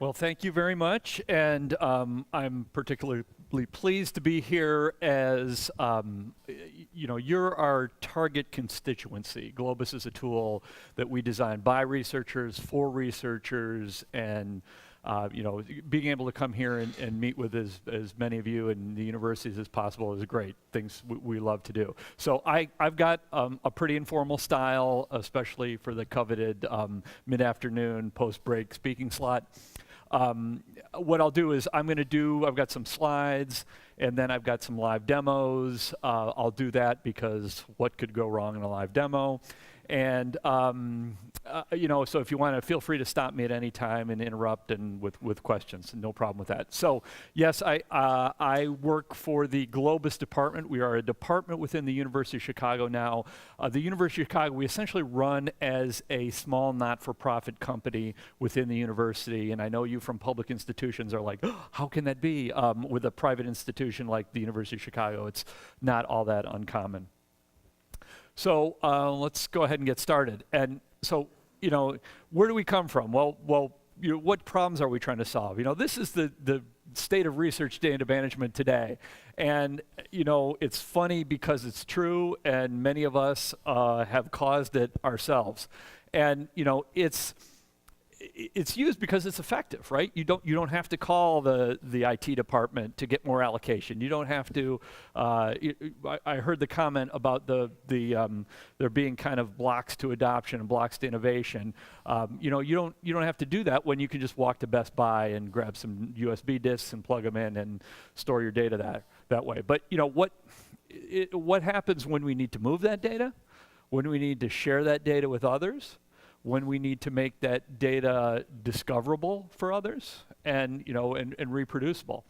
Well, thank you very much, and I'm particularly pleased to be here as, you're our target constituency. Globus is a tool that we designed by researchers, for researchers, and being able to come here and meet with as many of you in the universities as possible is great. Things we love to do. So I've got a pretty informal style, especially for the coveted mid-afternoon, post-break speaking slot. What I'll do is I've got some slides, and then I've got some live demos. I'll do that because what could go wrong in a live demo? And, so if you want to, feel free to stop me at any time and interrupt and with questions, no problem with that. So yes, I work for the Globus department. We are a department within the University of Chicago now. The University of Chicago, we essentially run as a small not-for-profit company within the university, and I know you from public institutions are like, oh, how can that be? With a private institution like the University of Chicago, it's not all that uncommon. So let's go ahead and get started. And so, where do we come from? Well, what problems are we trying to solve? This is the state of research data management today. And, it's funny because it's true, and many of us have caused it ourselves. And, it's used because it's effective, right? You don't have to call the IT department to get more allocation. You don't have to. I heard the comment about there being kind of blocks to adoption and blocks to innovation. You don't have to do that when you can just walk to Best Buy and grab some USB disks and plug them in and store your data that way. But what happens when we need to move that data? When we need to share that data with others? When we need to make that data discoverable for others and reproducible.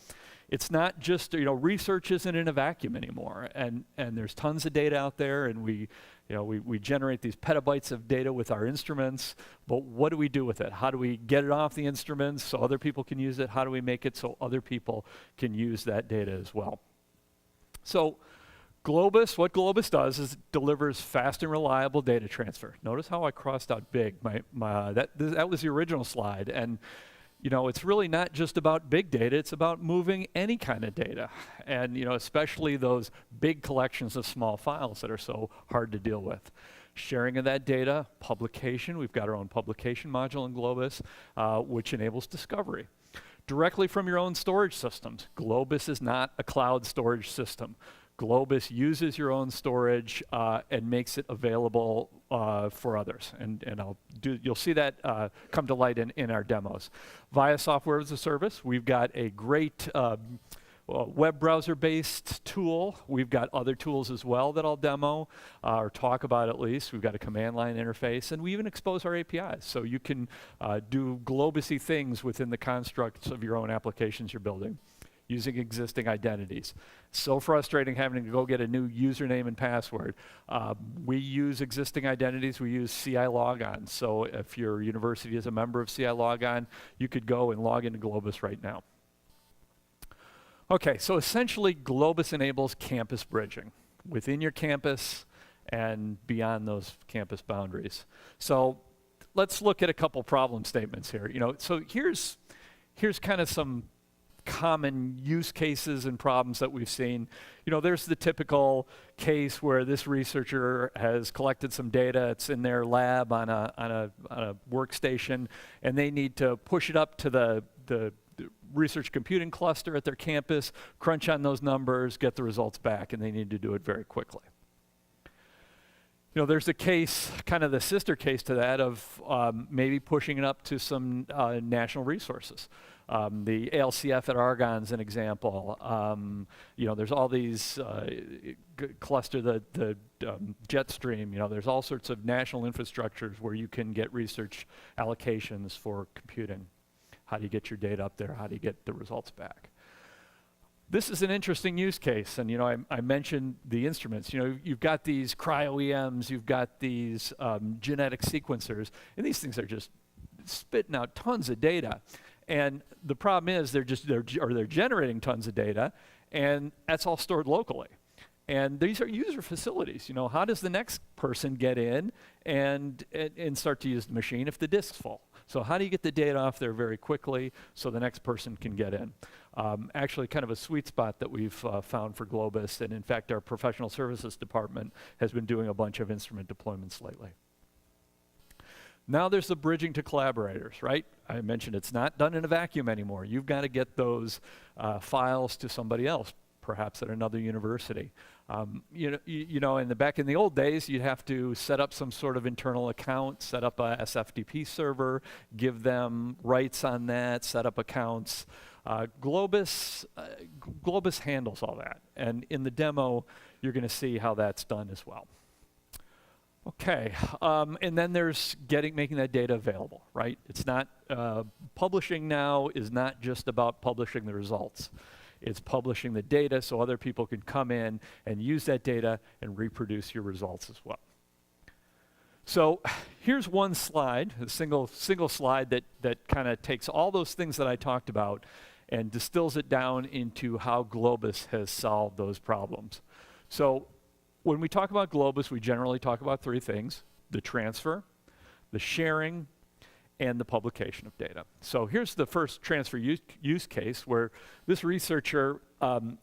It's not just, research isn't in a vacuum anymore, and there's tons of data out there, and we generate these petabytes of data with our instruments, but what do we do with it? How do we get it off the instruments so other people can use it? How do we make it so other people can use that data as well? So what Globus does is it delivers fast and reliable data transfer. Notice how I crossed out big. That was the original slide. And it's really not just about big data, it's about moving any kind of data. And especially those big collections of small files that are so hard to deal with. Sharing of that data, publication, we've got our own publication module in Globus, which enables discovery. Directly from your own storage systems. Globus is not a cloud storage system. Globus uses your own storage and makes it available for others, and you'll see that come to light in our demos. Via software as a service, we've got a great web browser-based tool. We've got other tools as well that I'll demo or talk about at least. We've got a Commandline Interface, and we even expose our APIs, so you can do Globus-y things within the constructs of your own applications you're building, using existing identities. So frustrating having to go get a new username and password. We use existing identities. We use CI Logon. So if your university is a member of CI Logon, you could go and log into Globus right now. Okay, so essentially Globus enables campus bridging within your campus and beyond those campus boundaries. So let's look at a couple problem statements here. So here's kind of some common use cases and problems that we've seen. There's the typical case where this researcher has collected some data. It's in their lab on a workstation, and they need to push it up to the research computing cluster at their campus, crunch on those numbers, get the results back, and they need to do it very quickly. There's a case, kind of the sister case to that, of maybe pushing it up to some national resources. The ALCF at Argonne's an example. There's all these cluster, the Jetstream. There's all sorts of national infrastructures where you can get research allocations for computing. How do you get your data up there? How do you get the results back? This is an interesting use case, and I mentioned the instruments. You've got these cryo-EMs, you've got these genetic sequencers, and these things are just spitting out tons of data. And the problem is they're generating tons of data, and that's all stored locally. And these are user facilities. You know, how does the next person get in and start to use the machine if the disk's full? So how do you get the data off there very quickly so the next person can get in? Actually, kind of a sweet spot that we've found for Globus, and in fact, our professional services department has been doing a bunch of instrument deployments lately. Now there's the bridging to collaborators, right? I mentioned it's not done in a vacuum anymore. You've got to get those files to somebody else, perhaps at another university. You know, back in the old days, you'd have to set up some sort of internal account, set up a SFTP server, give them rights on that, set up accounts. Globus handles all that. And in the demo, you're going to see how that's done as well. Okay, and then there's making that data available, right? It's not, publishing now is not just about publishing the results. It's publishing the data so other people can come in and use that data and reproduce your results as well. So here's one slide, a single slide that kind of takes all those things that I talked about and distills it down into how Globus has solved those problems. So when we talk about Globus, we generally talk about three things: the transfer, the sharing, and the publication of data. So here's the first transfer use case where this researcher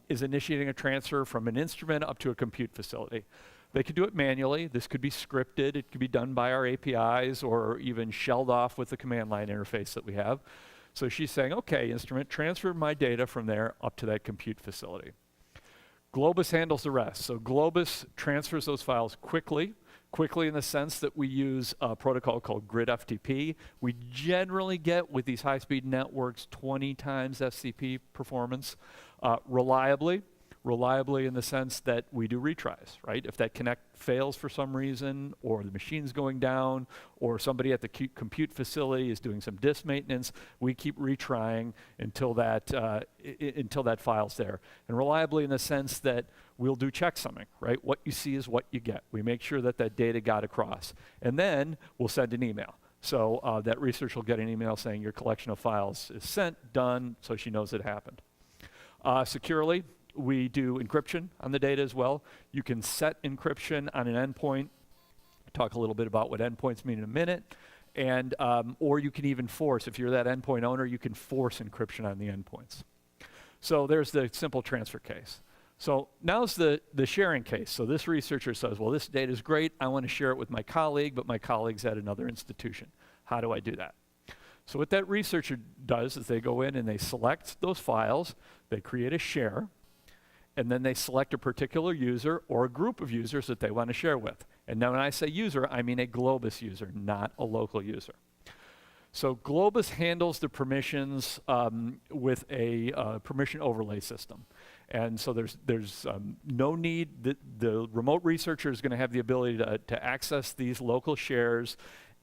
is initiating a transfer from an instrument up to a compute facility. They could do it manually. This could be scripted. It could be done by our APIs or even shelled off with the Commandline interface that we have. So she's saying, okay, instrument, transfer my data from there up to that compute facility. Globus handles the rest. So Globus transfers those files quickly in the sense that we use a protocol called grid FTP. We generally get, with these high-speed networks, 20 times FCP performance. Reliably in the sense that we do retries, right? If that connect fails for some reason, or the machine's going down, or somebody at the compute facility is doing some disk maintenance, we keep retrying until that file's there. And reliably in the sense that we'll do checksumming, right? What you see is what you get. We make sure that that data got across. And then we'll send an email. So that researcher will get an email saying your collection of files is sent, done, so she knows it happened. Securely, we do encryption on the data as well. You can set encryption on an endpoint. I'll talk a little bit about what endpoints mean in a minute. And, or you can even force, if you're that endpoint owner, you can force encryption on the endpoints. So there's the simple transfer case. So now's the sharing case. So this researcher says, well, this data is great. I want to share it with my colleague, but my colleague's at another institution. How do I do that? So what that researcher does is they go in and they select those files, they create a share, and then they select a particular user or a group of users that they want to share with. And now when I say user, I mean a Globus user, not a local user. So Globus handles the permissions with a permission overlay system. And so there's no need, the remote researcher is going to have the ability to access these local shares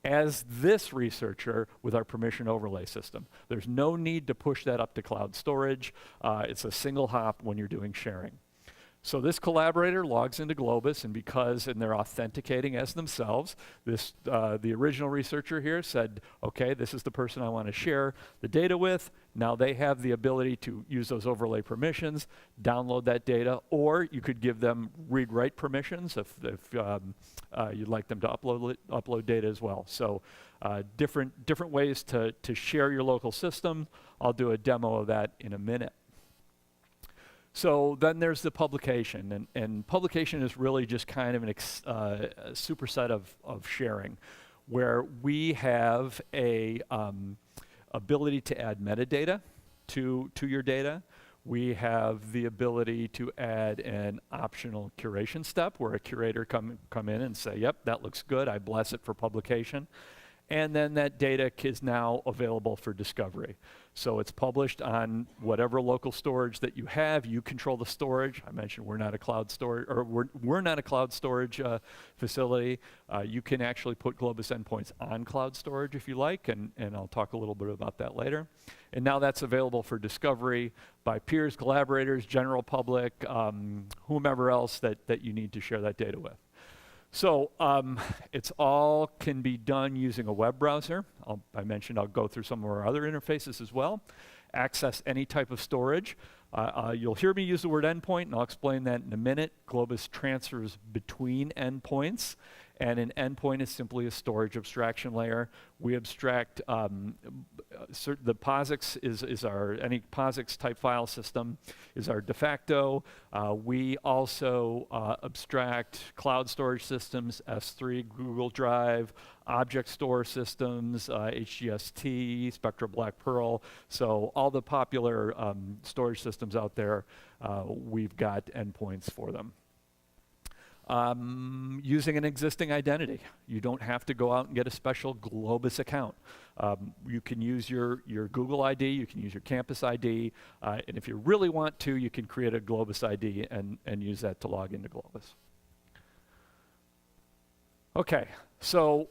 as this researcher with our permission overlay system. There's no need to push that up to cloud storage. It's a single hop when you're doing sharing. So this collaborator logs into Globus, and they're authenticating as themselves. The original researcher here said, okay, this is the person I want to share the data with. Now they have the ability to use those overlay permissions, download that data, or you could give them read-write permissions if you'd like them to upload data as well. So different ways to share your local system. I'll do a demo of that in a minute. So then there's the publication, and publication is really just kind of a superset of sharing, where we have a ability to add metadata to your data. We have the ability to add an optional curation step where a curator come in and say, yep, that looks good, I bless it for publication. And then that data is now available for discovery. So it's published on whatever local storage that you have. You control the storage. I mentioned we're not a cloud storage, or we're not a cloud storage facility. You can actually put Globus endpoints on cloud storage if you like, and I'll talk a little bit about that later. And now that's available for discovery by peers, collaborators, general public, whomever else that you need to share that data with. So it's all can be done using a web browser. I mentioned I'll go through some of our other interfaces as well. Access any type of storage. You'll hear me use the word endpoint, and I'll explain that in a minute. Globus transfers between endpoints, and an endpoint is simply a storage abstraction layer. We abstract the POSIX is our, any POSIX type file system is our de facto. We also abstract cloud storage systems, S3, Google Drive, object store systems, HGST, Spectra Black Pearl. So all the popular storage systems out there, we've got endpoints for them. Using an existing identity. You don't have to go out and get a special Globus account. You can use your Google ID, you can use your campus ID, and if you really want to, you can create a Globus ID and use that to log into Globus. Okay, so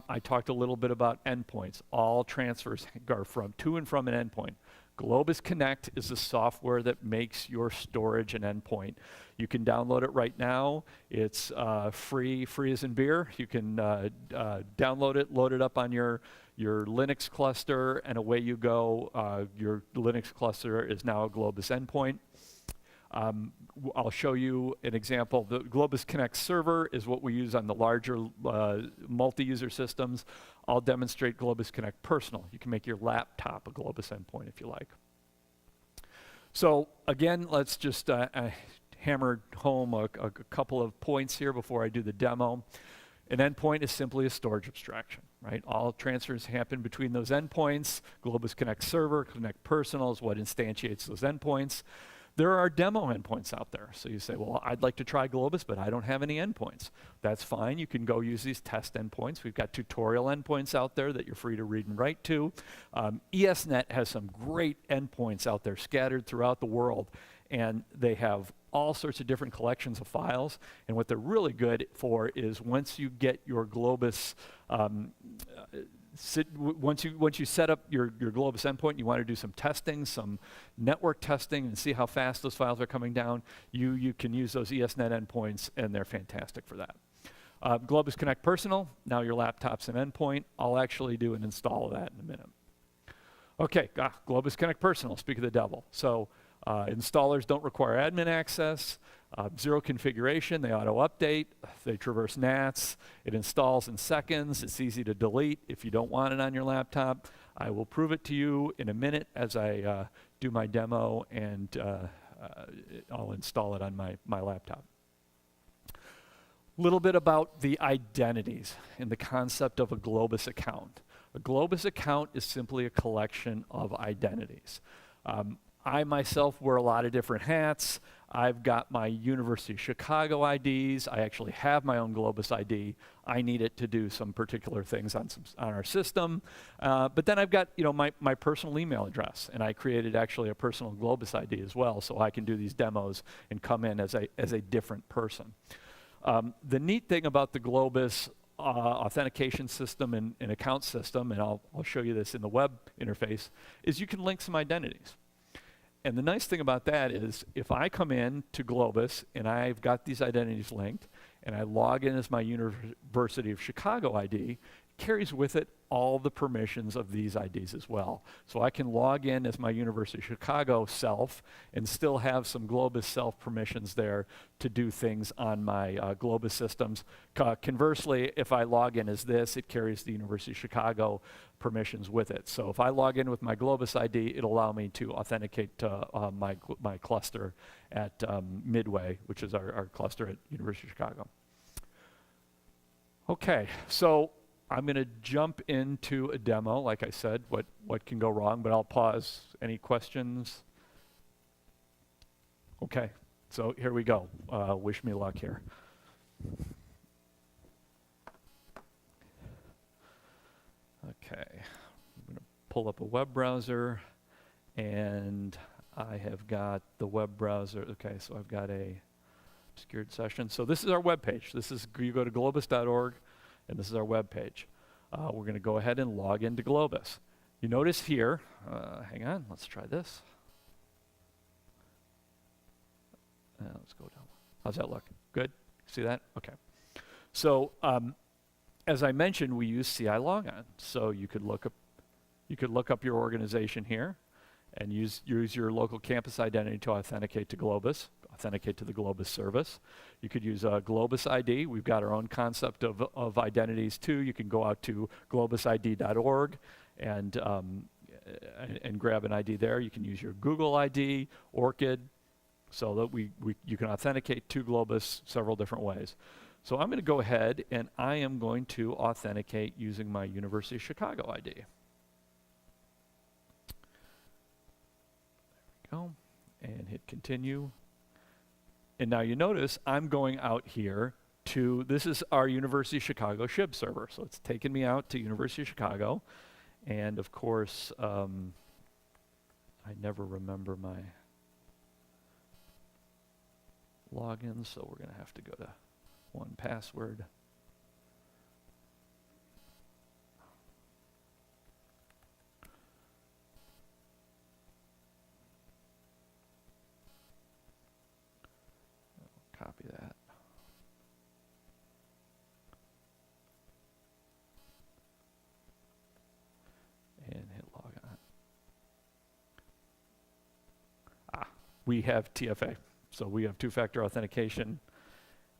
I talked a little bit about endpoints. All transfers are to and from an endpoint. Globus Connect is the software that makes your storage an endpoint. You can download it right now. It's free as in beer. You can download it, load it up on your Linux cluster, and away you go. Your Linux cluster is now a Globus endpoint. I'll show you an example. The Globus Connect server is what we use on the larger multi-user systems. I'll demonstrate Globus Connect Personal. You can make your laptop a Globus endpoint if you like. So again, let's just hammer home a couple of points here before I do the demo. An endpoint is simply a storage abstraction, right? All transfers happen between those endpoints. Globus Connect Server, Connect Personal is what instantiates those endpoints. There are demo endpoints out there. So you say, well, I'd like to try Globus, but I don't have any endpoints. That's fine. You can go use these test endpoints. We've got tutorial endpoints out there that you're free to read and write to. ESNet has some great endpoints out there scattered throughout the world, and they have all sorts of different collections of files. And what they're really good for is once you get your Globus once you set up your Globus endpoint, you want to do some testing, some network testing, and see how fast those files are coming down, you can use those ESNet endpoints, and they're fantastic for that. Globus Connect Personal, now your laptop's an endpoint. I'll actually do an install of that in a minute. Okay, Globus Connect Personal, speak of the devil. So installers don't require admin access. Zero configuration, they auto-update, they traverse NATs, it installs in seconds, it's easy to delete if you don't want it on your laptop. I will prove it to you in a minute as I do my demo, and I'll install it on my laptop. A little bit about the identities and the concept of a Globus account. A Globus account is simply a collection of identities. I myself wear a lot of different hats. I've got my University of Chicago IDs. I actually have my own Globus ID. I need it to do some particular things on our system. But then I've got my personal email address, and I created actually a personal Globus ID as well, so I can do these demos and come in as a different person. The neat thing about the Globus authentication system and account system, and I'll show you this in the web interface, is you can link some identities. And the nice thing about that is if I come in to Globus and I've got these identities linked and I log in as my University of Chicago ID, it carries with it all the permissions of these IDs as well. So I can log in as my University of Chicago self and still have some Globus self permissions there to do things on my Globus systems. Conversely, if I log in as this, it carries the University of Chicago permissions with it. So if I log in with my Globus ID, it'll allow me to authenticate to my cluster at Midway, which is our cluster at University of Chicago. Okay, so I'm going to jump into a demo. Like I said, what can go wrong, but I'll pause. Any questions? Okay, so here we go. Wish me luck here. Okay, I'm going to pull up a web browser, and I have got the web browser. Okay, so I've got a secured session. So this is our web page. You go to globus.org, and this is our web page. We're going to go ahead and log into Globus. You notice here, hang on, let's try this. Let's go down. How's that look? Good? See that? Okay. So as I mentioned, we use CI logon. So you could look up your organization here, and use your local campus identity to authenticate to Globus, authenticate to the Globus service. You could use a Globus ID. We've got our own concept of identities too. You can go out to globusid.org and grab an ID there. You can use your Google ID, ORCID, so that you can authenticate to Globus several different ways. So I'm going to go ahead and I am going to authenticate using my University of Chicago ID. There we go. And hit continue. And now you notice I'm going out here to, this is our University of Chicago SHIB server. So it's taken me out to University of Chicago. And of course, I never remember my login, so we're going to have to go to 1Password. Copy that. And hit log on. We have TFA. So we have two-factor authentication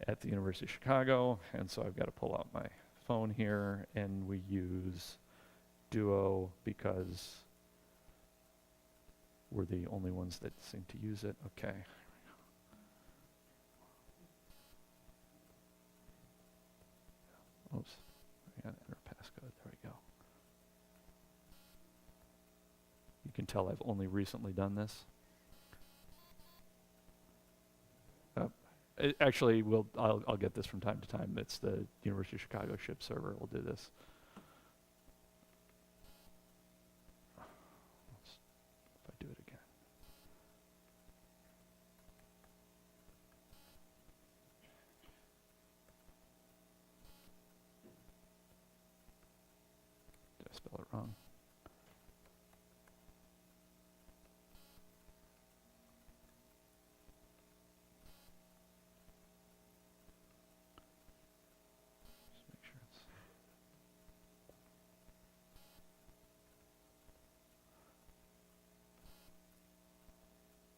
at the University of Chicago, and so I've got to pull out my phone here, and we use Duo because we're the only ones that seem to use it. Okay. Oops, I got to enter passcode. There we go. You can tell I've only recently done this. Actually, I'll get this from time to time. It's the University of Chicago SHIB server will do this. If I do it again. Did I spell it wrong?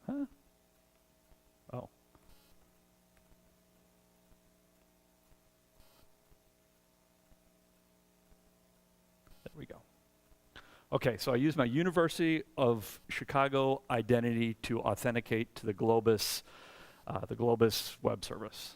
Huh? Oh. There we go. Okay, so I use my University of Chicago identity to authenticate to the Globus web service.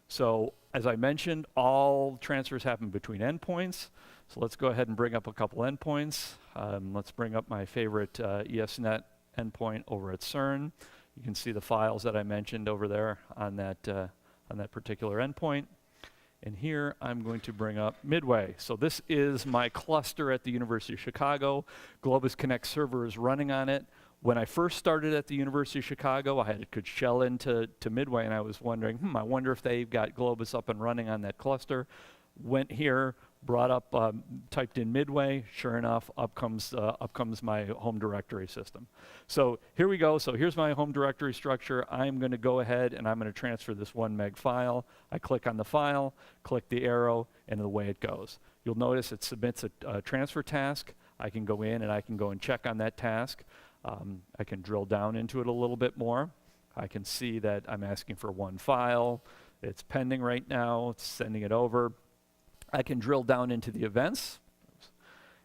So as I mentioned, all transfers happen between endpoints. So let's go ahead and bring up a couple endpoints. Let's bring up my favorite ESNet endpoint over at CERN. You can see the files that I mentioned over there on that particular endpoint. And here I'm going to bring up Midway. So this is my cluster at the University of Chicago. Globus Connect server is running on it. When I first started at the University of Chicago, could shell into Midway, and I was wondering, I wonder if they've got Globus up and running on that cluster. Went here, brought up, typed in Midway. Sure enough, up comes my home directory system. So here we go. So here's my home directory structure. I'm going to go ahead and I'm going to transfer this 1 meg file. I click on the file, click the arrow, and away it goes. You'll notice it submits a transfer task. I can go in and I can go and check on that task. I can drill down into it a little bit more. I can see that I'm asking for 1 file. It's pending right now. It's sending it over. I can drill down into the events,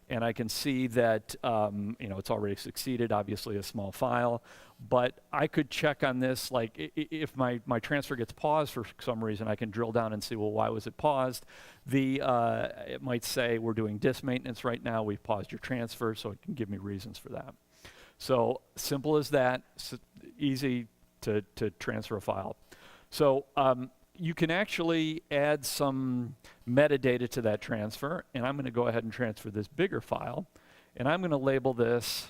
and I can see that it's already succeeded, obviously a small file, but I could check on this, like if my transfer gets paused for some reason, I can drill down and see, well, why was it paused? It might say we're doing disk maintenance right now, we've paused your transfer, so it can give me reasons for that. So simple as that, easy to transfer a file. So you can actually add some metadata to that transfer, and I'm going to go ahead and transfer this bigger file, and I'm going to label this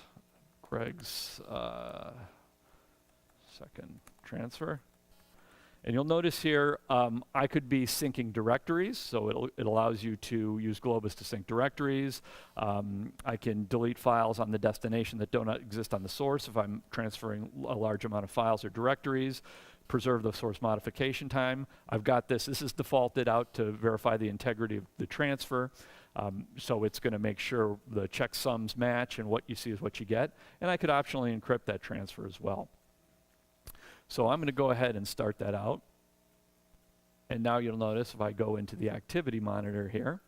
Greg's second transfer. And you'll notice here I could be syncing directories, so it allows you to use Globus to sync directories. I can delete files on the destination that don't exist on the source if I'm transferring a large amount of files or directories. preserve the source modification time. I've got this. This is defaulted out to verify the integrity of the transfer. So it's going to make sure the checksums match and what you see is what you get. And I could optionally encrypt that transfer as well. So I'm going to go ahead and start that out. And now you'll notice if I go into the activity monitor here,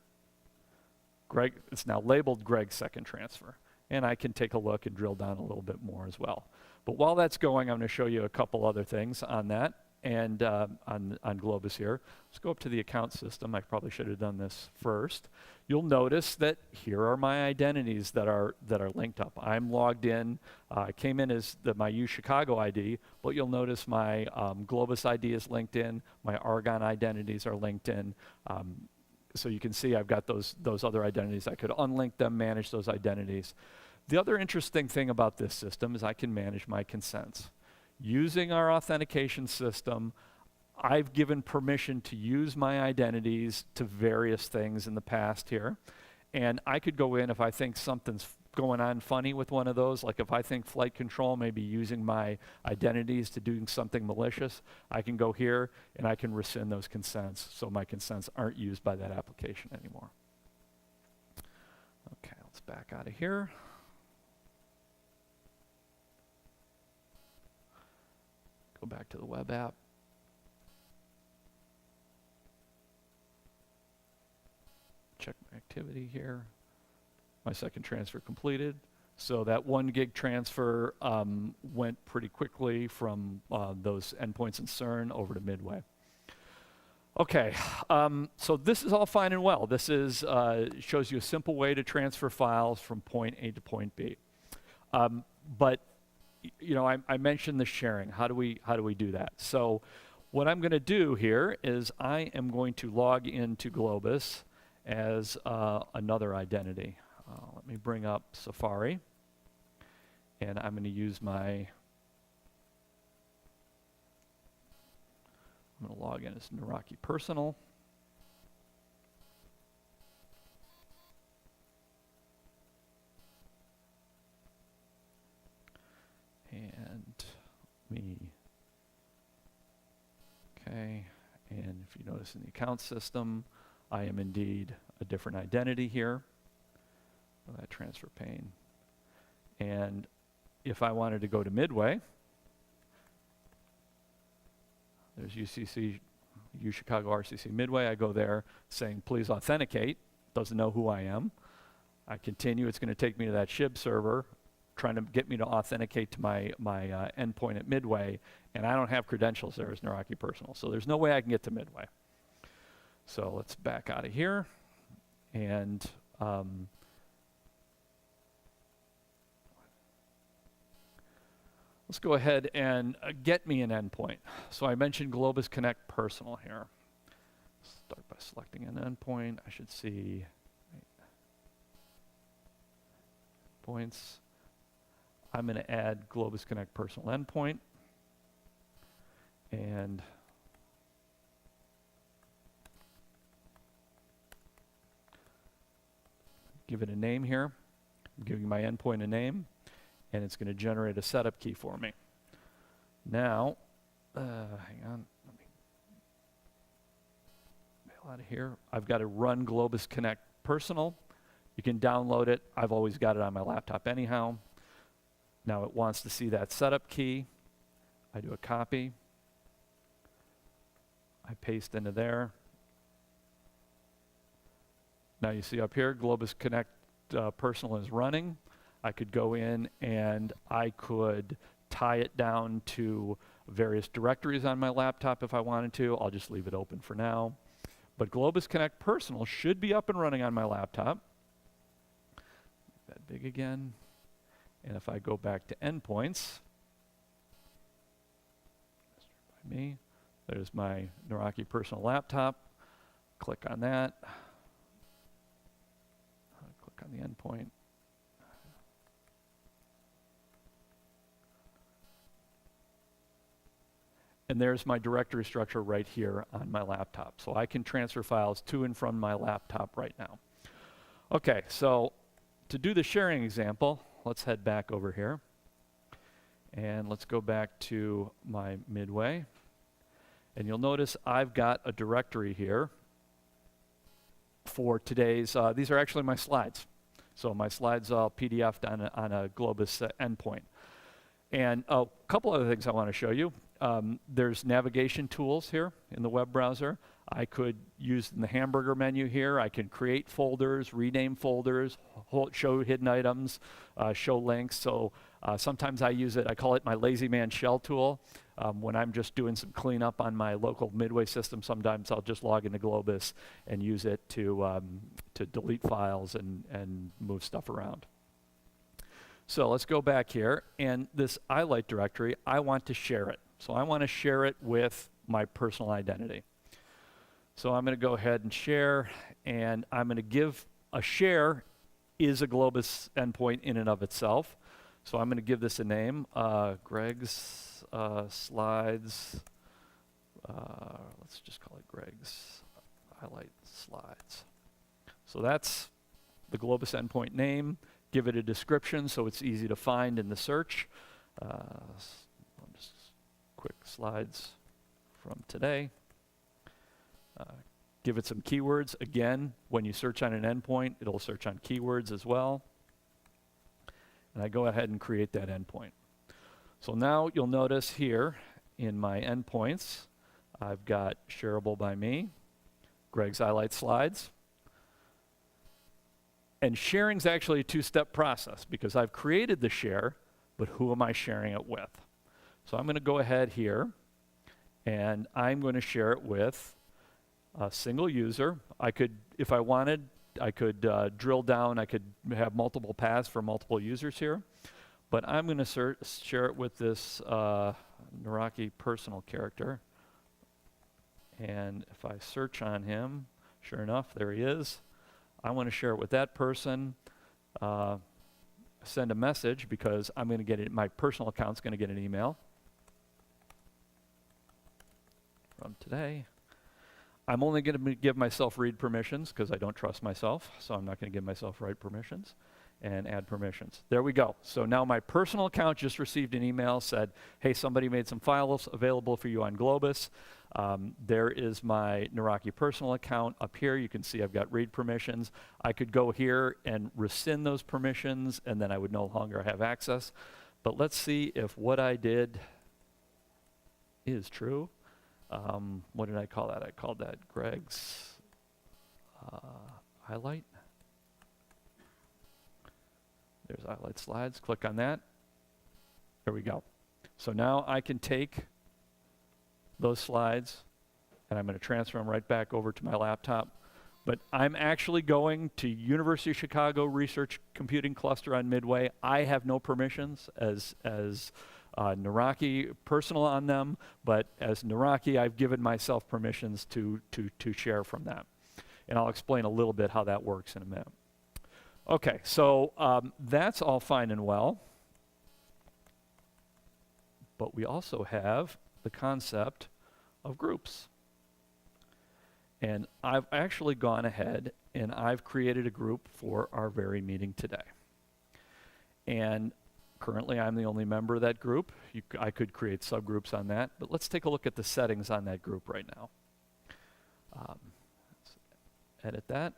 it's now labeled Greg's second transfer. And I can take a look and drill down a little bit more as well. But while that's going, I'm going to show you a couple other things on that and on Globus here. Let's go up to the account system. I probably should have done this first. You'll notice that here are my identities that are linked up. I'm logged in. I came in as my UChicago ID, but you'll notice my Globus ID is linked in. My Argonne identities are linked in. So you can see I've got those other identities. I could unlink them, manage those identities. The other interesting thing about this system is I can manage my consents. Using our authentication system, I've given permission to use my identities to various things in the past here. And I could go in if I think something's going on funny with one of those, like if I think flight control may be using my identities to doing something malicious, I can go here and I can rescind those consents so my consents aren't used by that application anymore. Okay, let's back out of here. Go back to the web app. Check my activity here. My second transfer completed. So that 1 gig transfer went pretty quickly from those endpoints in CERN over to Midway. Okay, so this is all fine and well. This is shows you a simple way to transfer files from point A to point B. But you know, I mentioned the sharing. How do we do that? So what I'm going to do here is I am going to log into Globus as another identity. Let me bring up Safari, and I'm going to use I'm going to log in as Nawrocki Personal. And okay, and if you notice in the account system, I am indeed a different identity here. That transfer pane. And if I wanted to go to Midway, there's UCC, UChicago RCC Midway. I go there saying, please authenticate. Doesn't know who I am. I continue. It's going to take me to that SHIB server, trying to get me to authenticate to my endpoint at Midway, and I don't have credentials there as Nawrocki Personal. So there's no way I can get to Midway. So let's back out of here. And let's go ahead and get me an endpoint. So I mentioned Globus Connect Personal here. Start by selecting an endpoint. I should see points. I'm going to add Globus Connect Personal Endpoint. And give it a name here. I'm giving my endpoint a name. And it's going to generate a setup key for me. Now, hang on, let me bail out of here. I've got to run Globus Connect Personal. You can download it. I've always got it on my laptop anyhow. Now it wants to see that setup key. I do a copy. I paste into there. Now you see up here, Globus Connect Personal is running. I could go in and I could tie it down to various directories on my laptop if I wanted to. I'll just leave it open for now. But Globus Connect Personal should be up and running on my laptop. Make that big again. And if I go back to Endpoints, by me, there's my Nawrocki Personal laptop. Click on that. Click on the endpoint. And there's my directory structure right here on my laptop. So I can transfer files to and from my laptop right now. Okay, so to do the sharing example, let's head back over here. And let's go back to my Midway. And you'll notice I've got a directory here for today's, these are actually my slides. So my slides are all PDF'd on a Globus endpoint. And a couple other things I want to show you. There's navigation tools here in the web browser. I could use in the hamburger menu here. I can create folders, rename folders, show hidden items, show links. So sometimes I use it, I call it my lazy man shell tool. When I'm just doing some cleanup on my local Midway system, sometimes I'll just log into Globus and use it to delete files and move stuff around. So let's go back here, and this iLite directory, I want to share it. So I want to share it with my personal identity. So I'm going to go ahead and share, and I'm going to give a share is a Globus endpoint in and of itself. So I'm going to give this a name, Greg's slides. Let's just call it Greg's iLite slides. So that's the Globus endpoint name. Give it a description so it's easy to find in the search. Just quick slides from today. Give it some keywords. Again, when you search on an endpoint, it'll search on keywords as well. And I go ahead and create that endpoint. So now you'll notice here in my endpoints, I've got shareable by me, Greg's iLite slides. And sharing is actually a two-step process because I've created the share, but who am I sharing it with? So I'm going to go ahead here, and I'm going to share it with a single user. I could, if I wanted, I could drill down. I could have multiple paths for multiple users here. But I'm going to share it with this Nawrocki personal character. And if I search on him, sure enough, there he is. I want to share it with that person, send a message because I'm going to get it, my personal account's going to get an email from today. I'm only going to give myself read permissions because I don't trust myself, so I'm not going to give myself write permissions and add permissions. There we go. So now my personal account just received an email, said, hey, somebody made some files available for you on Globus. There is my Nawrocki personal account up here. You can see I've got read permissions. I could go here and rescind those permissions, and then I would no longer have access. But let's see if what I did is true. What did I call that? I called that Greg's iLite. There's iLite slides. Click on that. There we go. So now I can take those slides, and I'm going to transfer them right back over to my laptop. But I'm actually going to University of Chicago Research Computing Cluster on Midway. I have no permissions as Nawrocki personal on them, but as Nawrocki, I've given myself permissions to share from that. And I'll explain a little bit how that works in a minute. Okay, so that's all fine and well. But we also have the concept of groups. And I've actually gone ahead and I've created a group for our very meeting today. And currently I'm the only member of that group. I could create subgroups on that, but let's take a look at the settings on that group right now. Let's edit that.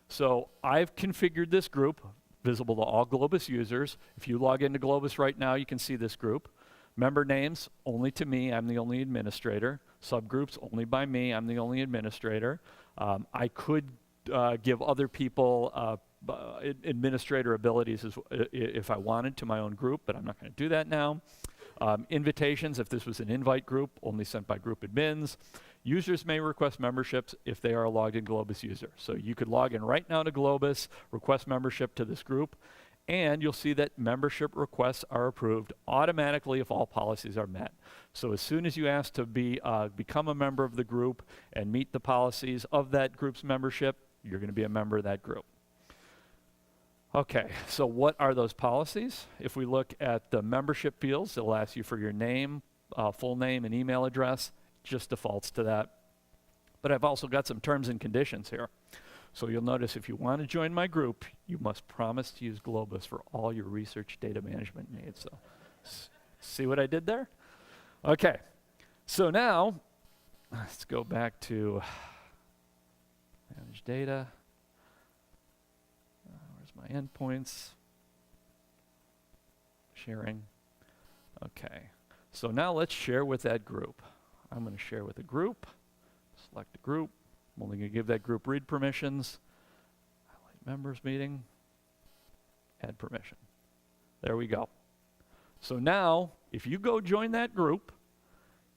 So I've configured this group visible to all Globus users. If you log into Globus right now, you can see this group. Member names, only to me, I'm the only administrator. Subgroups, only by me, I'm the only administrator. I could give other people administrator abilities if I wanted to my own group, but I'm not going to do that now. Invitations, if this was an invite group, only sent by group admins. Users may request memberships if they are a logged in Globus user. So you could log in right now to Globus, request membership to this group, and you'll see that membership requests are approved automatically if all policies are met. So as soon as you ask to become a member of the group and meet the policies of that group's membership, you're going to be a member of that group. Okay, so what are those policies? If we look at the membership fields, it'll ask you for your name, full name, and email address. Just defaults to that. But I've also got some terms and conditions here. So you'll notice if you want to join my group, you must promise to use Globus for all your research data management needs. So see what I did there? Okay, so now let's go back to manage data. Where's my endpoints? Sharing. Okay, so now let's share with that group. I'm going to share with a group, select a group. I'm only going to give that group read permissions. Highlight members meeting, add permission. There we go. So now, if you go join that group,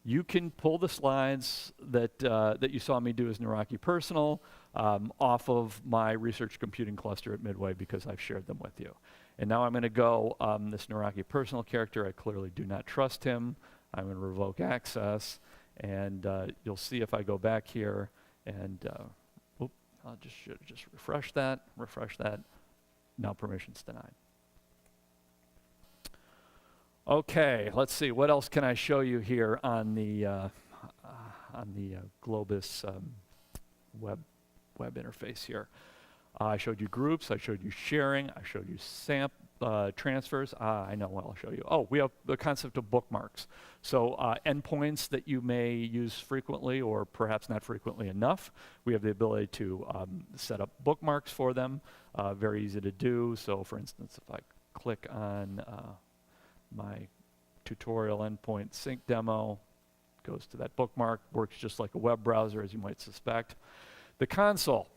you can pull the slides that, that you saw me do as Nawrocki Personal off of my research computing cluster at Midway because I've shared them with you. And now I'm going to go, this Nawrocki Personal character, I clearly do not trust him. I'm going to revoke access, and you'll see if I go back here, and I'll just refresh that, now permissions denied. Okay, let's see, what else can I show you here on the Globus web interface here? I showed you groups, I showed you sharing, I showed you transfers. I know what I'll show you. Oh, we have the concept of bookmarks. So endpoints that you may use frequently or perhaps not frequently enough, we have the ability to set up bookmarks for them. Very easy to do. So for instance, if I click on my tutorial endpoint sync demo, goes to that bookmark, works just like a web browser as you might suspect. The console.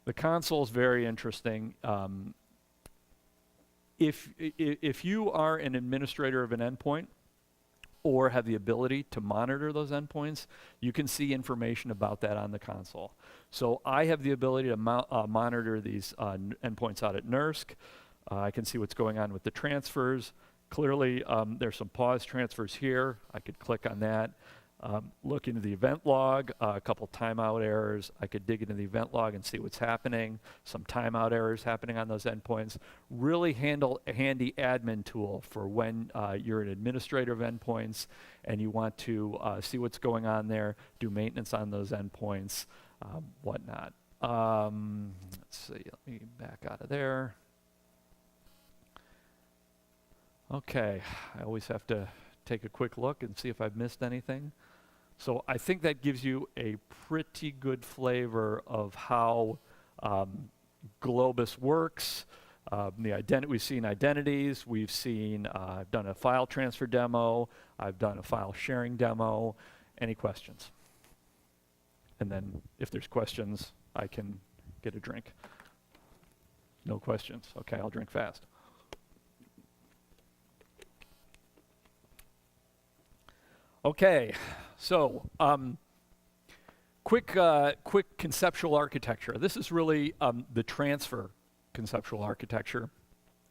The console is very interesting. If you are an administrator of an endpoint or have the ability to monitor those endpoints, you can see information about that on the console. So I have the ability to monitor these endpoints out at NERSC. I can see what's going on with the transfers. Clearly, there's some pause transfers here. I could click on that. Look into the event log, a couple timeout errors. I could dig into the event log and see what's happening. Some timeout errors happening on those endpoints. Really handy admin tool for when you're an administrator of endpoints and you want to see what's going on there, do maintenance on those endpoints, whatnot. Let's see, let me back out of there. Okay, I always have to take a quick look and see if I've missed anything. So I think that gives you a pretty good flavor of how Globus works. We've seen identities, we've seen, I've done a file transfer demo, I've done a file sharing demo. Any questions? And then if there's questions, I can get a drink. No questions. Okay, I'll drink fast. Okay, so quick conceptual architecture. This is really the transfer conceptual architecture.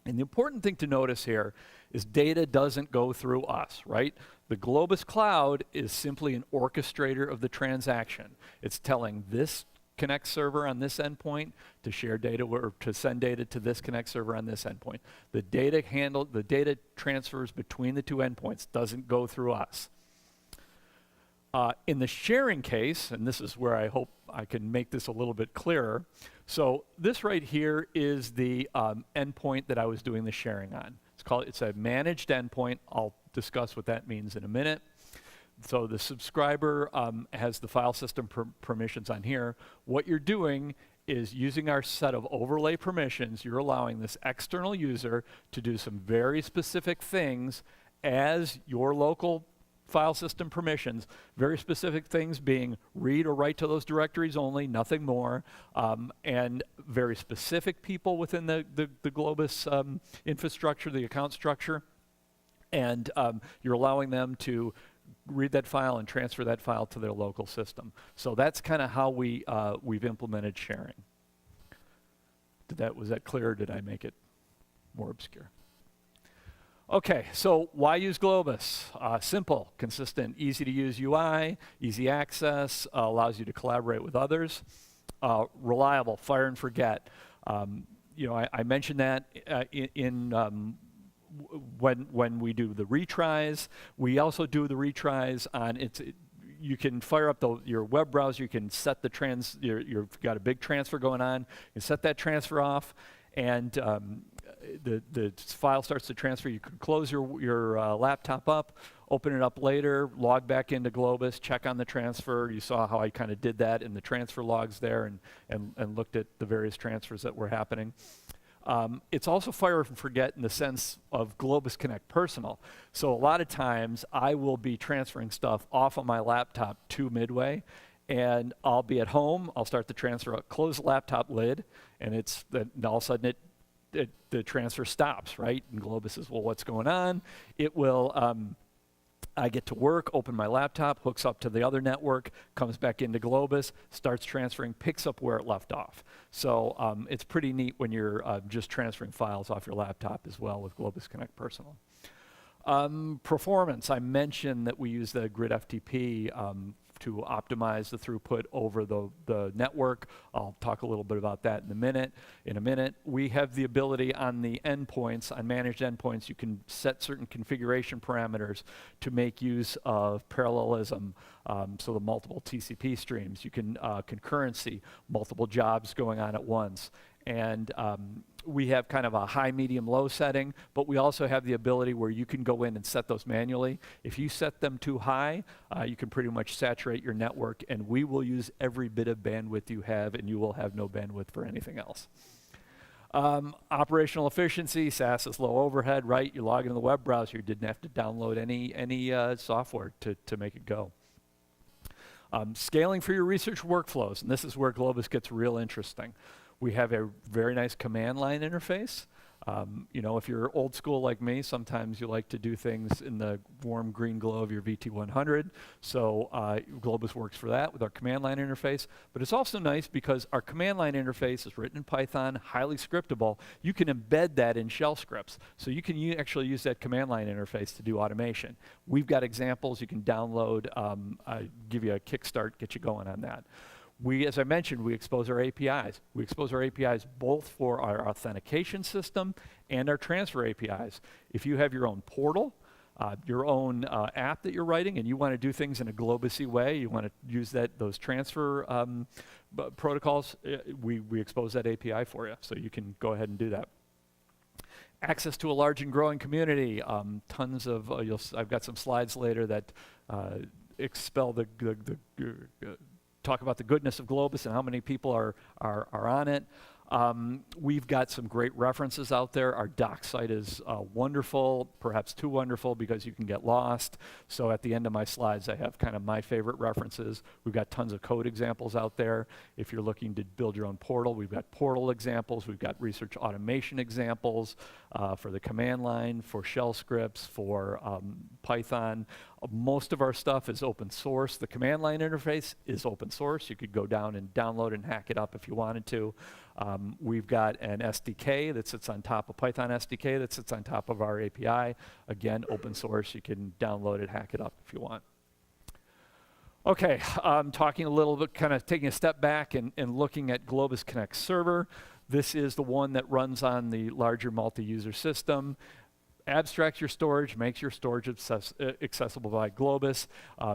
And the important thing to notice here is data doesn't go through us, right? The Globus Cloud is simply an orchestrator of the transaction. It's telling this Connect server on this endpoint to share data or to send data to this Connect server on this endpoint. The data transfers between the two endpoints doesn't go through us. In the sharing case, and this is where I hope I can make this a little bit clearer, so this right here is the endpoint that I was doing the sharing on. It's a managed endpoint. I'll discuss what that means in a minute. So the subscriber has the file system permissions on here. What you're doing is using our set of overlay permissions, you're allowing this external user to do some very specific things as your local file system permissions, very specific things being read or write to those directories only, nothing more, and very specific people within the Globus infrastructure, the account structure, and you're allowing them to read that file and transfer that file to their local system. So that's kind of how we've implemented sharing. Was that clear, or did I make it more obscure? Okay, so why use Globus? Simple, consistent, easy to use UI, easy access, allows you to collaborate with others. Reliable, fire and forget. You know, I mentioned that when we do the retries. We also do the retries on you can fire up your web browser. You can set the you've got a big transfer going on. You can set that transfer off, and the file starts to transfer. You can close your laptop up, open it up later, log back into Globus, check on the transfer. You saw how I kind of did that in the transfer logs there and looked at the various transfers that were happening. It's also fire and forget in the sense of Globus Connect Personal. So a lot of times I will be transferring stuff off of my laptop to Midway, and I'll be at home, I'll start the transfer, I'll close the laptop lid, and all of a sudden the transfer stops, right? And Globus says, well, what's going on? It will, I get to work, open my laptop, hooks up to the other network, comes back into Globus, starts transferring, picks up where it left off. So it's pretty neat when you're just transferring files off your laptop as well with Globus Connect Personal. Performance, I mentioned that we use the grid FTP to optimize the throughput over the network. I'll talk a little bit about that in a minute. We have the ability on the endpoints, on managed endpoints, you can set certain configuration parameters to make use of parallelism, so the multiple TCP streams. You can concurrency, multiple jobs going on at once. And we have kind of a high, medium, low setting, but we also have the ability where you can go in and set those manually. If you set them too high, you can pretty much saturate your network, and we will use every bit of bandwidth you have, and you will have no bandwidth for anything else. Operational efficiency, SaaS is low overhead, right? You log into the web browser, you didn't have to download any software to make it go. Scaling for your research workflows, and this is where Globus gets real interesting. We have a very nice command line interface. You know, if you're old school like me, sometimes you like to do things in the warm green glow of your VT100. So Globus works for that with our command line interface. But it's also nice because our command line interface is written in Python, highly scriptable. You can embed that in shell scripts. So you can actually use that command line interface to do automation. We've got examples you can download, give you a kickstart, get you going on that. As I mentioned, we expose our APIs. We expose our APIs both for our authentication system and our transfer APIs. If you have your own portal, your own app that you're writing, and you want to do things in a Globus-y way, you want to use those transfer protocols, we expose that API for you, so you can go ahead and do that. Access to a large and growing community. Tons of, I've got some slides later that expel talk about the goodness of Globus and how many people are on it. We've got some great references out there. Our doc site is wonderful, perhaps too wonderful because you can get lost. So at the end of my slides, I have kind of my favorite references. We've got tons of code examples out there. If you're looking to build your own portal, we've got portal examples. We've got research automation examples for the command line, for shell scripts, for Python. Most of our stuff is open source. The command line interface is open source. You could go down and download and hack it up if you wanted to. We've got an SDK that sits on top of Python SDK that sits on top of our API. Again, open source. You can download it, hack it up if you want. Okay, talking a little bit, kind of taking a step back and looking at Globus Connect Server. This is the one that runs on the larger multi-user system. Abstracts your storage, makes your storage accessible by Globus.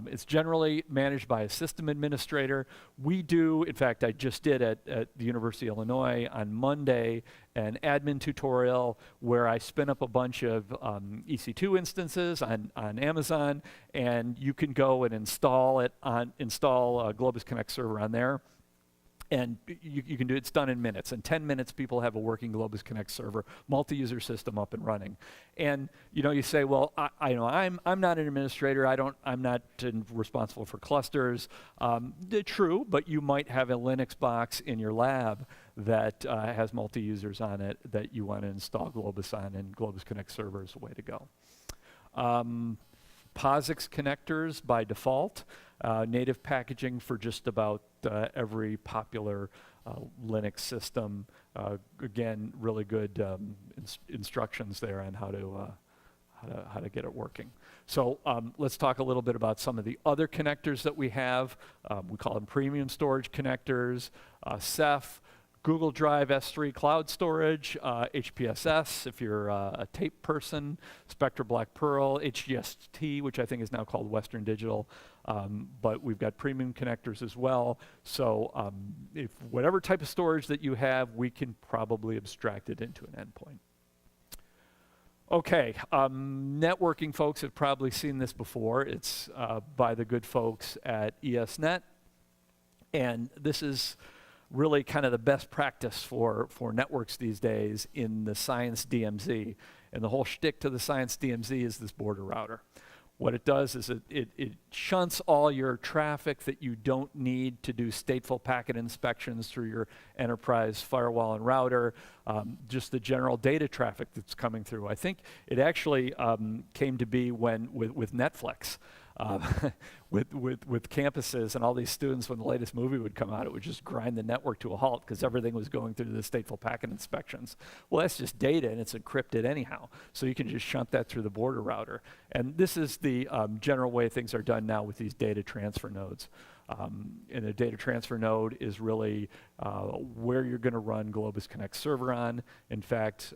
It's generally managed by a system administrator. We do, in fact, I just did at the University of Illinois on Monday an admin tutorial where I spin up a bunch of EC2 instances on Amazon, and you can go and install Globus Connect Server on there. And you can do it's done in minutes. In 10 minutes, people have a working Globus Connect server, multi-user system up and running. And you say, well, I'm not an administrator. I'm not responsible for clusters. True, but you might have a Linux box in your lab that has multi-users on it that you want to install Globus on, and Globus Connect Server is the way to go. POSIX connectors by default, native packaging for just about every popular Linux system. Again, really good instructions there on how to get it working. So let's talk a little bit about some of the other connectors that we have. We call them premium storage connectors, Ceph, Google Drive S3 cloud storage, HPSS if you're a tape person, Spectra Black Pearl, HGST, which I think is now called Western Digital, but we've got premium connectors as well. So if whatever type of storage that you have, we can probably abstract it into an endpoint. Okay, networking folks have probably seen this before. It's by the good folks at ESNet, and this is really kind of the best practice for networks these days in the Science DMZ. And the whole shtick to the Science DMZ is this border router. What it does is it shunts all your traffic that you don't need to do stateful packet inspections through your enterprise firewall and router, just the general data traffic that's coming through. I think it actually came to be when with Netflix. With campuses and all these students, when the latest movie would come out, it would just grind the network to a halt because everything was going through the stateful packet inspections. Well, that's just data and it's encrypted anyhow. So you can just shunt that through the border router. And this is the general way things are done now with these data transfer nodes. And a data transfer node is really where you're going to run Globus Connect server on. In fact,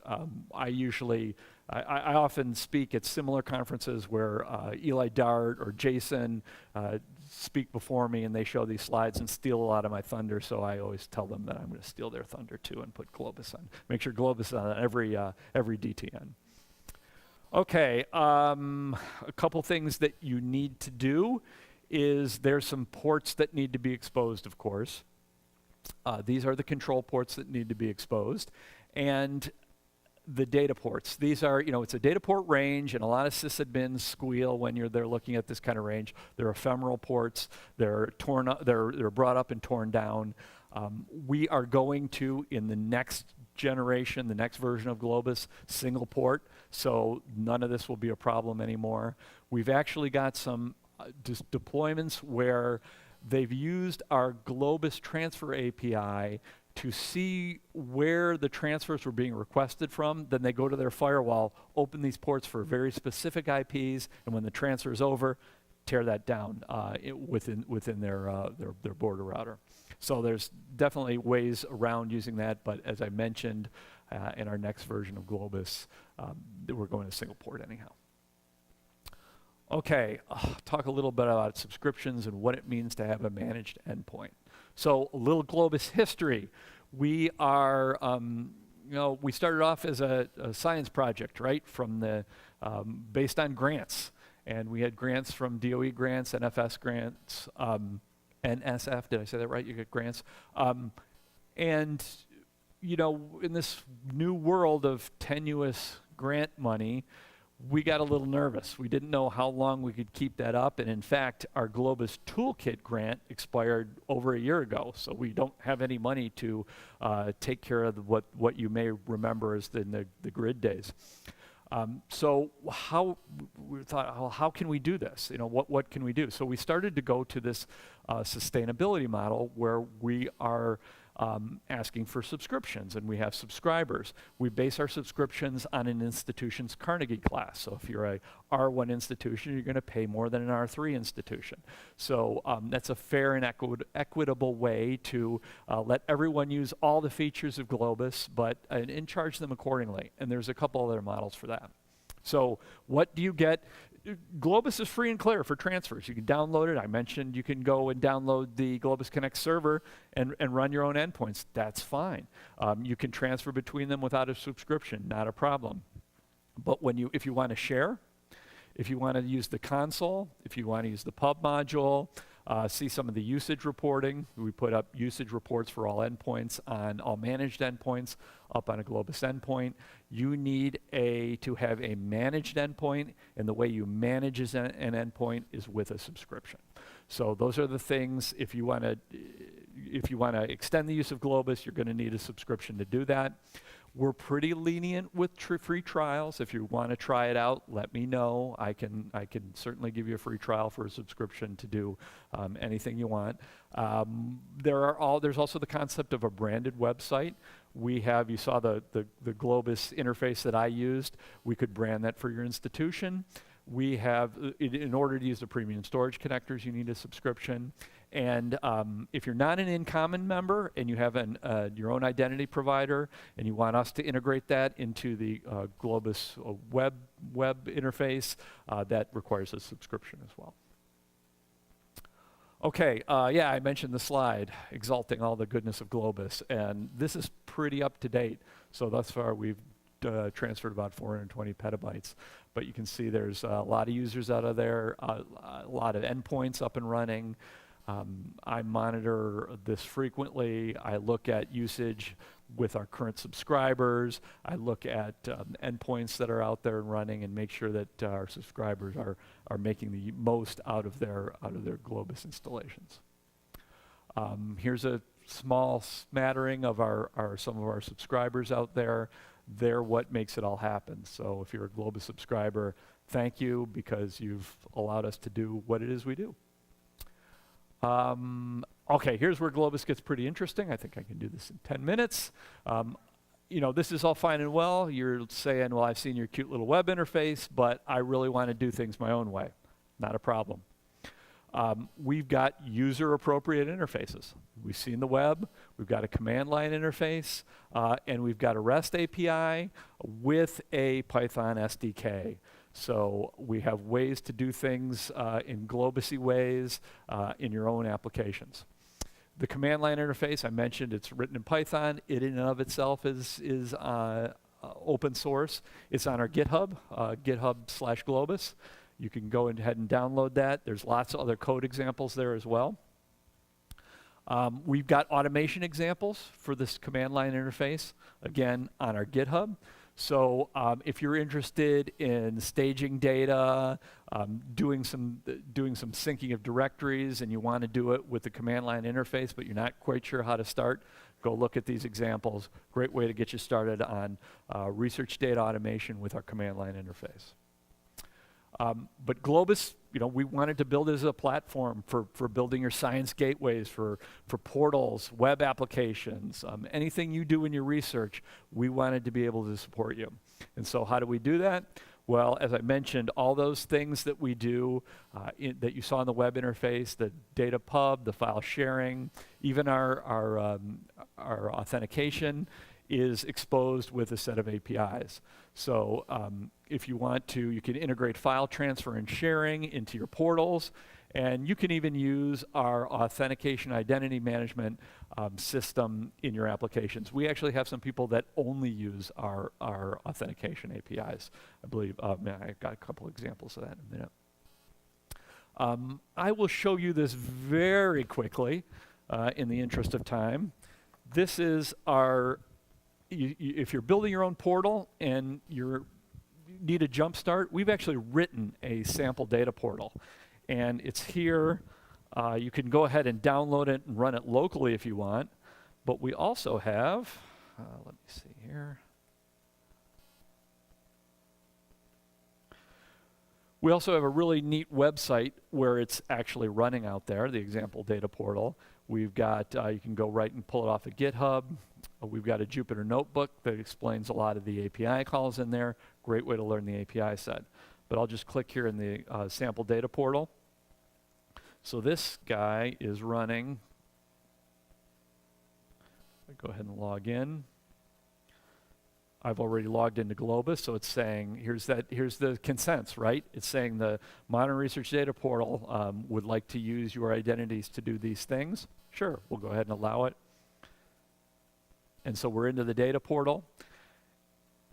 I often speak at similar conferences where Eli Dart or Jason speak before me, and they show these slides and steal a lot of my thunder, so I always tell them that I'm going to steal their thunder too and put Globus on. Make sure Globus is on every DTN. Okay, a couple things that you need to do is there's some ports that need to be exposed, of course. These are the control ports that need to be exposed. And the data ports. These are, it's a data port range, and a lot of sysadmins squeal when they're looking at this kind of range. They're ephemeral ports. They're torn up. They're brought up and torn down. We are going to, in the next generation, the next version of Globus, single port. So none of this will be a problem anymore. We've actually got some deployments where they've used our Globus transfer API to see where the transfers were being requested from. Then they go to their firewall, open these ports for very specific IPs, and when the transfer is over, tear that down within their border router. So there's definitely ways around using that, but as I mentioned, in our next version of Globus, we're going to single port anyhow. Okay, talk a little bit about subscriptions and what it means to have a managed endpoint. So a little Globus history. We are, we started off as a science project, right? Based on grants. And we had grants from DOE grants, NFS grants, NSF, did I say that right? You get grants. In this new world of tenuous grant money, we got a little nervous. We didn't know how long we could keep that up, and in fact, our Globus Toolkit grant expired over a year ago, so we don't have any money to take care of what you may remember as the grid days. So we thought, how can we do this? What can we do? So we started to go to this sustainability model where we are asking for subscriptions, and we have subscribers. We base our subscriptions on an institution's Carnegie class. So if you're a R1 institution, you're going to pay more than an R3 institution. So that's a fair and equitable way to let everyone use all the features of Globus, and charge them accordingly. And there's a couple other models for that. So what do you get? Globus is free and clear for transfers. You can download it. I mentioned you can go and download the Globus Connect server and run your own endpoints. That's fine. You can transfer between them without a subscription, not a problem. But if you want to share, if you want to use the console, if you want to use the pub module, see some of the usage reporting. We put up usage reports for all endpoints on all managed endpoints up on a Globus endpoint. You need to have a managed endpoint, and the way you manage an endpoint is with a subscription. So those are the things. If you want to extend the use of Globus, you're going to need a subscription to do that. We're pretty lenient with free trials. If you want to try it out, let me know. I can certainly give you a free trial for a subscription to do anything you want. There's also the concept of a branded website. You saw the Globus interface that I used. We could brand that for your institution. We have, in order to use the premium storage connectors, you need a subscription. And if you're not an InCommon member and you have your own identity provider and you want us to integrate that into the Globus web interface, that requires a subscription as well. Okay, I mentioned the slide, exalting all the goodness of Globus, and this is pretty up to date. So thus far we've transferred about 420 petabytes. But you can see there's a lot of users out of there, a lot of endpoints up and running. I monitor this frequently. I look at usage with our current subscribers. I look at endpoints that are out there and running and make sure that our subscribers are making the most out of their Globus installations. Here's a small smattering of some of our subscribers out there. They're what makes it all happen. So if you're a Globus subscriber, thank you, because you've allowed us to do what it is we do. Okay, here's where Globus gets pretty interesting. I think I can do this in 10 minutes. You know, this is all fine and well. You're saying, well, I've seen your cute little web interface, but I really want to do things my own way. Not a problem. We've got user-appropriate interfaces. We've seen the web, we've got a command line interface, and we've got a REST API with a Python SDK. So we have ways to do things in Globus-y ways in your own applications. The command line interface, I mentioned, it's written in Python. It in and of itself is open source. It's on our GitHub, GitHub/Globus. You can go ahead and download that. There's lots of other code examples there as well. We've got automation examples for this command line interface, again, on our GitHub. So if you're interested in staging data, doing some syncing of directories, and you want to do it with the command line interface, but you're not quite sure how to start, go look at these examples. Great way to get you started on research data automation with our command line interface. But Globus, you know, we wanted to build it as a platform for building your science gateways, for portals, web applications, anything you do in your research, we wanted to be able to support you. And so how do we do that? Well, as I mentioned, all those things that we do that you saw in the web interface, the data pub, the file sharing, even our authentication is exposed with a set of APIs. So if you want to, you can integrate file transfer and sharing into your portals, and you can even use our authentication identity management system in your applications. We actually have some people that only use our authentication APIs. I believe, I got a couple examples of that in a minute. I will show you this very quickly in the interest of time. This is our if you're building your own portal and you need a jump start, we've actually written a sample data portal. And it's here. You can go ahead and download it and run it locally if you want. But we also have, let me see here. We also have a really neat website where it's actually running out there, the example data portal. We've got, you can go right and pull it off of GitHub. We've got a Jupyter notebook that explains a lot of the API calls in there. Great way to learn the API set. But I'll just click here in the sample data portal. So this guy is running. Go ahead and log in. I've already logged into Globus, so it's saying, here's the consents, right? It's saying the Modern Research Data Portal would like to use your identities to do these things. Sure, we'll go ahead and allow it. And so we're into the data portal.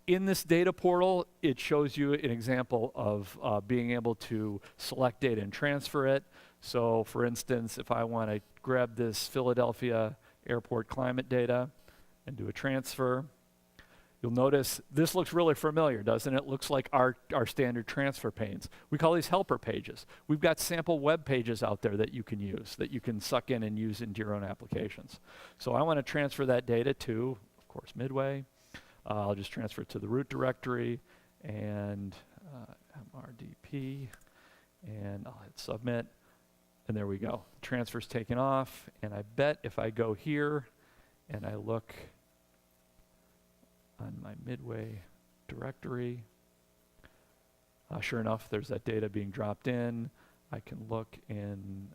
In this data portal, it shows you an example of being able to select data and transfer it. So for instance, if I want to grab this Philadelphia airport climate data and do a transfer, you'll notice this looks really familiar, doesn't it? Looks like our standard transfer panes. We call these helper pages. We've got sample web pages out there that you can use, that you can suck in and use into your own applications. So I want to transfer that data to, of course, Midway. I'll just transfer it to the root directory and MRDP, and I'll hit submit, and there we go. Transfer's taken off, and I bet if I go here and I look on my Midway directory, sure enough, there's that data being dropped in. I can look in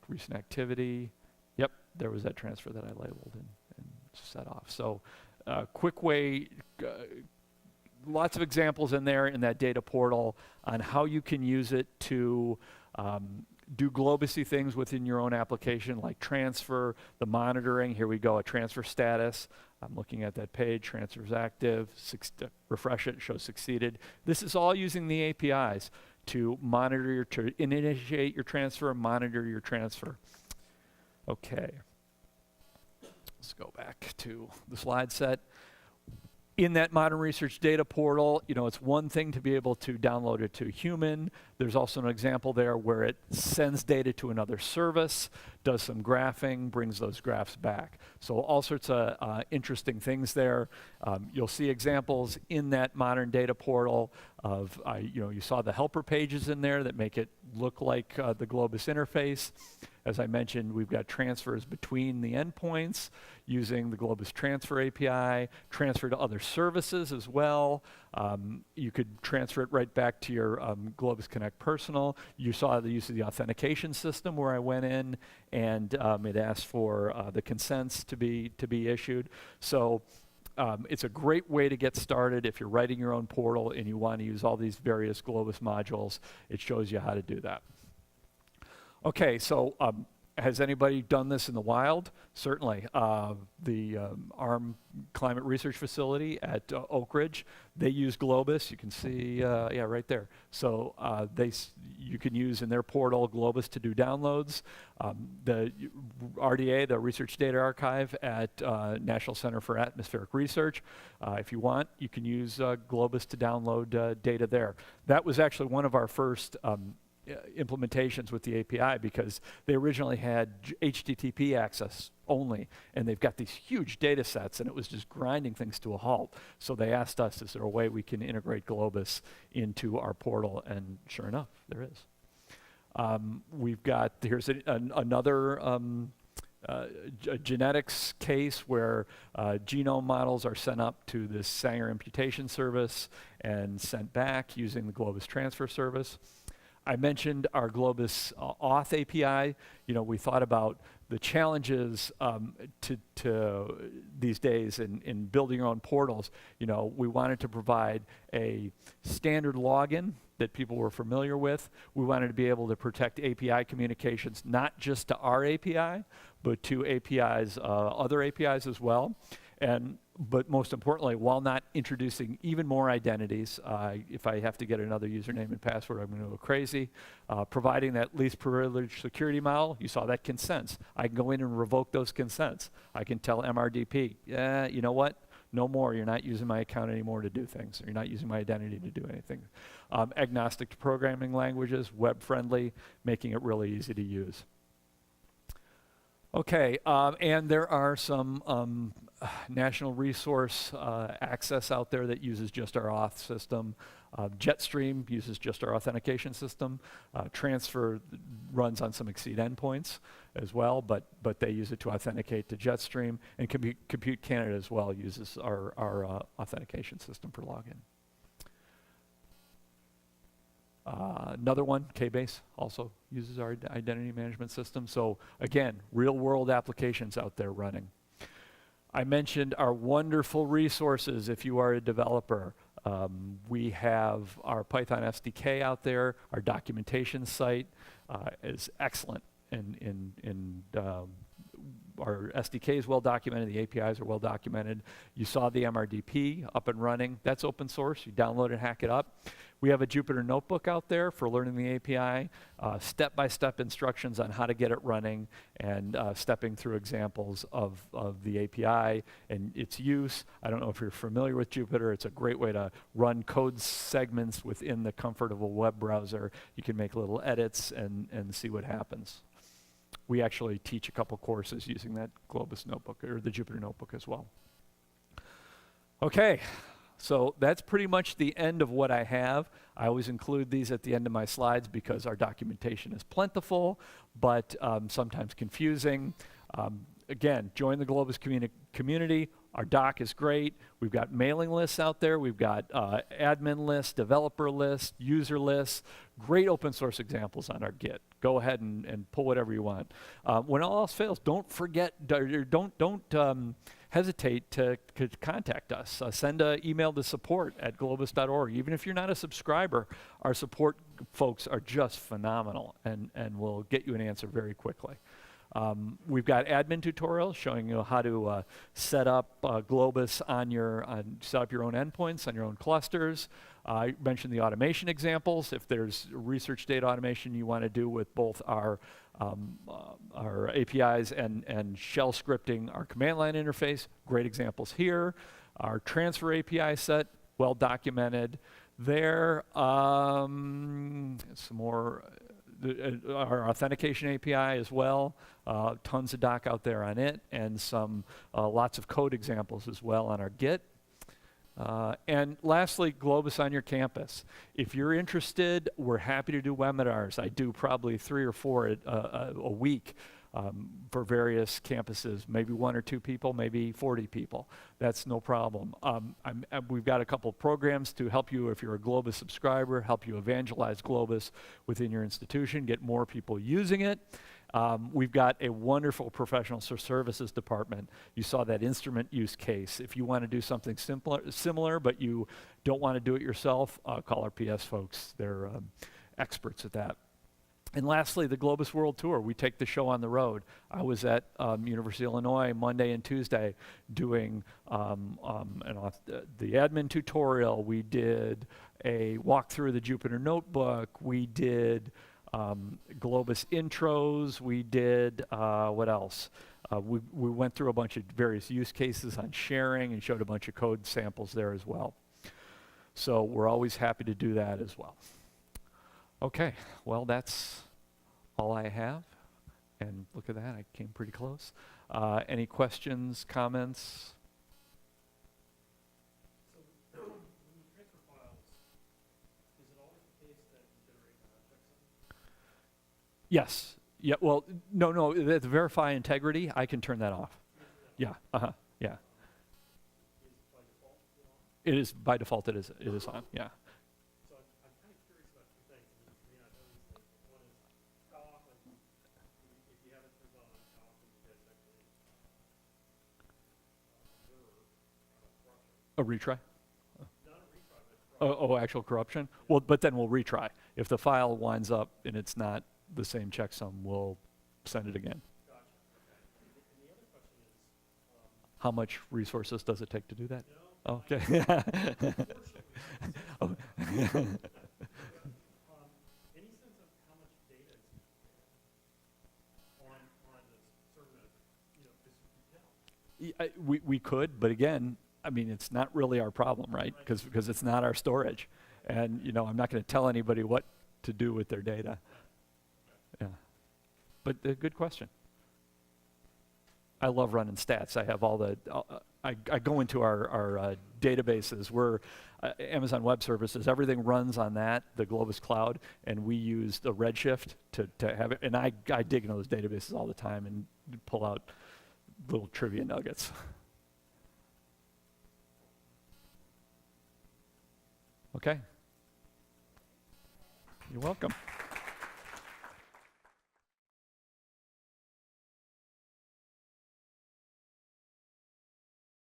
recent activity. Yep, there was that transfer that I labeled and set off. So quick way, lots of examples in there in that data portal on how you can use it to do Globus-y things within your own application, like transfer, the monitoring. Here we go, a transfer status. I'm looking at that page, transfer is active, refresh it, shows succeeded. This is all using the APIs to monitor to initiate your transfer and monitor your transfer. Okay, let's go back to the slide set. In that modern research data portal, it's one thing to be able to download it to a human. There's also an example there where it sends data to another service, does some graphing, brings those graphs back. So all sorts of interesting things there. You'll see examples in that modern data portal of, you saw the helper pages in there that make it look like the Globus interface. As I mentioned, we've got transfers between the endpoints using the Globus Transfer API, transfer to other services as well. You could transfer it right back to your Globus Connect Personal. You saw the use of the authentication system where I went in and it asked for the consents to be issued. So it's a great way to get started if you're writing your own portal and you want to use all these various Globus modules. It shows you how to do that. Okay, so has anybody done this in the wild? Certainly. The ARM Climate Research Facility at Oak Ridge, they use Globus. You can see, yeah, right there. So you can use in their portal Globus to do downloads. The RDA, the Research Data Archive at National Center for Atmospheric Research, if you want, you can use Globus to download data there. That was actually one of our first implementations with the API because they originally had HTTP access only, and they've got these huge data sets, and it was just grinding things to a halt. So they asked us, is there a way we can integrate Globus into our portal? And sure enough, there is. We've got, here's another genetics case where genome models are sent up to this Sanger imputation service and sent back using the Globus transfer service. I mentioned our Globus Auth API. We thought about the challenges to these days in building your own portals. We wanted to provide a standard login that people were familiar with. We wanted to be able to protect API communications, not just to our API, but to APIs, other APIs as well. But most importantly, while not introducing even more identities, if I have to get another username and password, I'm going to go crazy. Providing that least privilege security model, you saw that consents. I can go in and revoke those consents. I can tell MRDP, yeah, you know what? No more, you're not using my account anymore to do things. You're not using my identity to do anything. Agnostic to programming languages, web-friendly, making it really easy to use. Okay, and there are some national resource access out there that uses just our auth system. Jetstream uses just our authentication system. Transfer runs on some Exceed endpoints as well, but they use it to authenticate to Jetstream. And Compute Canada as well uses our authentication system for login. Another one, KBase, also uses our identity management system. So again, real world applications out there running. I mentioned our wonderful resources if you are a developer. We have our Python SDK out there. Our documentation site is excellent. Our SDK is well documented. The APIs are well documented. You saw the MRDP up and running. That's open source. You download and hack it up. We have a Jupyter notebook out there for learning the API, step-by-step instructions on how to get it running, and stepping through examples of the API and its use. I don't know if you're familiar with Jupyter. It's a great way to run code segments within the comfort of a web browser. You can make little edits and see what happens. We actually teach a couple courses using that Globus notebook, or the Jupyter notebook as well. Okay. So that's pretty much the end of what I have. I always include these at the end of my slides because our documentation is plentiful, but sometimes confusing. Again, join the Globus community. Our doc is great. We've got mailing lists out there. We've got admin lists, developer lists, user lists. Great open source examples on our Git. Go ahead and pull whatever you want. When all else fails, don't forget, don't hesitate to contact us. Send an email to support@globus.org. Even if you're not a subscriber, our support folks are just phenomenal and will get you an answer very quickly. We've got admin tutorials showing you how to set up Globus set up your own endpoints on your own clusters. I mentioned the automation examples. If there's research data automation you want to do with both our APIs and shell scripting, our Commandline interface, great examples here. Our transfer API set, well documented there. Some more, our authentication API as well. Tons of doc out there on it, and some lots of code examples as well on our Git. And lastly, Globus on your campus. If you're interested, we're happy to do webinars. I do probably 3 or 4 a week for various campuses, maybe 1 or 2 people, maybe 40 people. That's no problem. We've got a couple programs to help you if you're a Globus subscriber, help you evangelize Globus within your institution, get more people using it. We've got a wonderful professional services department. You saw that instrument use case. If you want to do something similar, but you don't want to do it yourself, call our PS folks. They're experts at that. And lastly, the Globus World Tour. We take the show on the road. I was at University of Illinois Monday and Tuesday doing the admin tutorial. We did a walkthrough of the Jupyter Notebook. We did Globus intros. We did, what else? We went through a bunch of various use cases on sharing and showed a bunch of code samples there as well. So we're always happy to do that as well. Okay, well, that's all I have. And look at that, I came pretty close. Any questions, comments? So when you transfer files, is it always the case that you generate checksum? Yes. Yeah, well, no, the verify integrity, I can turn that off. Yeah, yeah. Is by default on? It is, by default, it is on, yeah. So I'm kind of curious about 2 things. I mean, I know these things. One is, how often, if you have it turned on, how often you guys actually observe corruption? A retry? Not a retry, but corruption. Oh, actual corruption? Well, but then we'll retry. If the file winds up and it's not the same checksum, we'll send it again. Gotcha. Okay. And the other question is, How much resources does it take to do that? no, Okay. unfortunately, Oh. any sense of how much data is on this server? Because you know, We could, but again, I mean, it's not really our problem, right? Because it's not our storage. And, you know, I'm not going to tell anybody what to do with their data. Yeah. But good question. I love running stats. I have all the, I go into our databases. We're Amazon Web Services. Everything runs on that, the Globus Cloud, and we use the Redshift to have it. And I dig into those databases all the time and pull out little trivia nuggets. Okay. You're welcome.